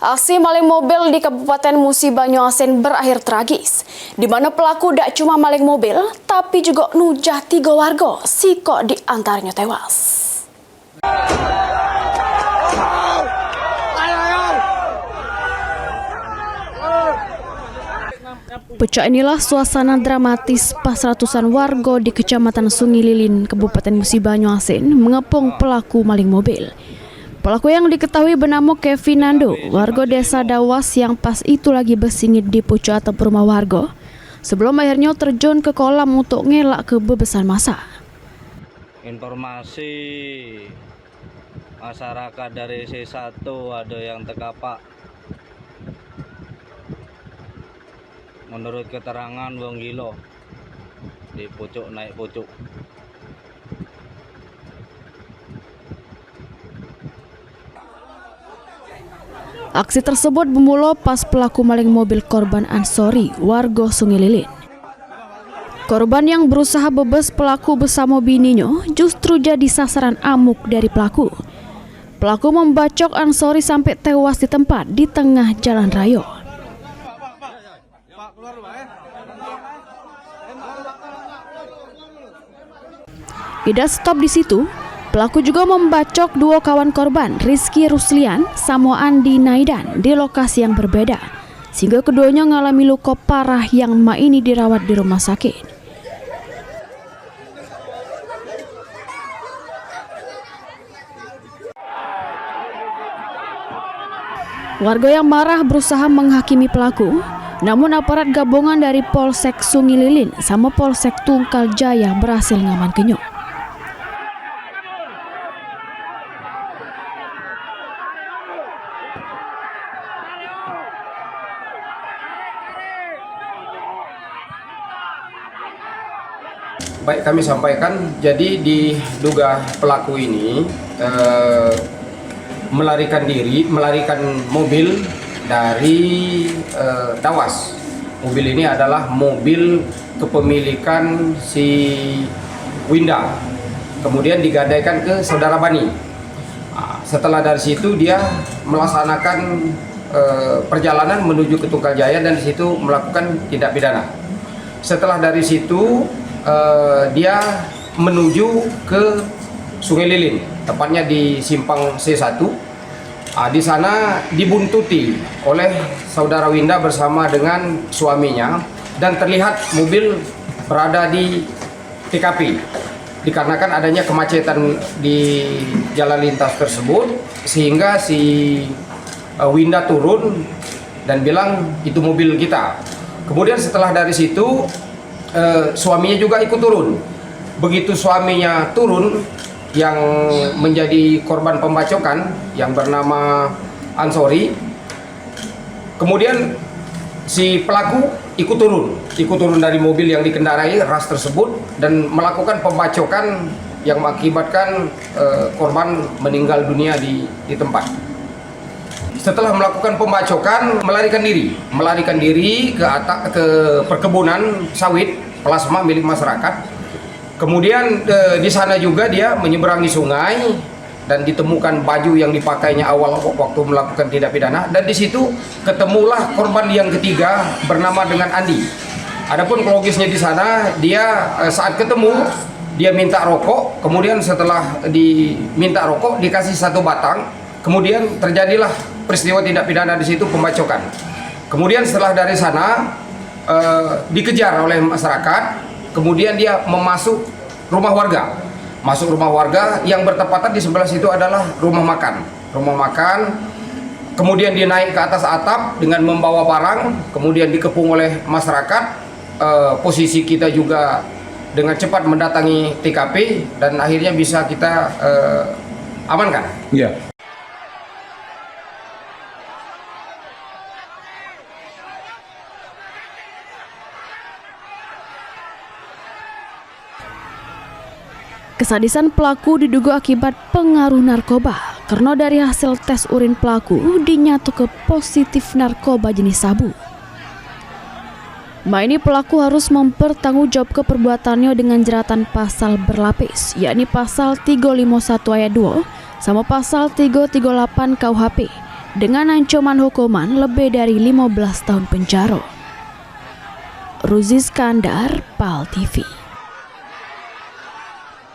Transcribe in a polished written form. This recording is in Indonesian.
Aksi maling mobil di Kabupaten Musi Banyuasin berakhir tragis, di mana pelaku tidak cuma maling mobil, tapi juga nujah 3 warga, siko di antaranya tewas. Pecah inilah suasana dramatis pas ratusan warga di Kecamatan Sungai Lilin, Kabupaten Musi Banyuasin mengepung pelaku maling mobil. Pelaku yang diketahui bernama Kevin Nando, warga desa Dawas yang pas itu lagi bersingit di pucuk atap rumah warga, sebelum akhirnya terjun ke kolam untuk ngelak kebebasan massa. Informasi masyarakat dari C1 ada yang terkapak. Menurut keterangan wong gila di pucuk naik pucuk. Aksi tersebut bermula pas pelaku maling mobil korban Ansori, warga Sungai Lilin. Korban yang berusaha bebas pelaku bersama bininya justru jadi sasaran amuk dari pelaku. Pelaku membacok Ansori sampai tewas di tempat di tengah jalan raya. Tidak stop di situ. Pelaku juga membacok 2 kawan korban, Rizky Ruslian sama Andi Naidan, di lokasi yang berbeda, sehingga keduanya mengalami luka parah yang ini dirawat di rumah sakit. Warga yang marah berusaha menghakimi pelaku, namun aparat gabungan dari Polsek Sungai Lilin sama Polsek Tungkal Jaya berhasil ngamankannya. Baik, kami sampaikan, jadi diduga pelaku ini melarikan mobil dari Dawas. Mobil ini adalah mobil kepemilikan si Winda, kemudian digadaikan ke saudara Bani. Setelah dari situ dia melaksanakan perjalanan menuju ke Tungkal Jaya dan di situ melakukan tindak pidana. Setelah dari situ dia menuju ke Sungai Lilin, tepatnya di simpang C1. Di sana dibuntuti oleh saudara Winda bersama dengan suaminya dan terlihat mobil berada di TKP. Dikarenakan adanya kemacetan di jalan lintas tersebut, sehingga si Winda turun dan bilang itu mobil kita. Kemudian setelah dari situ suaminya juga ikut turun. Begitu suaminya turun, yang menjadi korban pembacokan yang bernama Ansori, kemudian si pelaku ikut turun dari mobil yang dikendarai ras tersebut dan melakukan pembacokan yang mengakibatkan korban meninggal dunia di tempat. Setelah melakukan pembacokan, melarikan diri ke perkebunan sawit plasma milik masyarakat. Kemudian di sana juga dia menyeberangi sungai dan ditemukan baju yang dipakainya awal waktu melakukan tindak pidana, dan di situ ketemulah korban yang ketiga bernama dengan Andi. Adapun logisnya di sana, dia saat ketemu dia minta rokok, kemudian setelah diminta rokok dikasih 1 batang, kemudian terjadilah peristiwa tindak pidana di situ, pembacokan. Kemudian setelah dari sana dikejar oleh masyarakat. Kemudian dia masuk rumah warga yang bertepatan di sebelah situ adalah rumah makan. Kemudian dia naik ke atas atap dengan membawa barang, kemudian dikepung oleh masyarakat. Posisi kita juga dengan cepat mendatangi TKP dan akhirnya bisa kita amankan. Iya. Kesadisan pelaku diduga akibat pengaruh narkoba, karena dari hasil tes urin pelaku dinyatakan positif narkoba jenis sabu. Ini pelaku harus mempertanggungjawabkan perbuatannya dengan jeratan pasal berlapis, yakni pasal 351 ayat 2 sama pasal 338 KUHP dengan ancaman hukuman lebih dari 15 tahun penjara. Ruzi Skandar, PAL TV.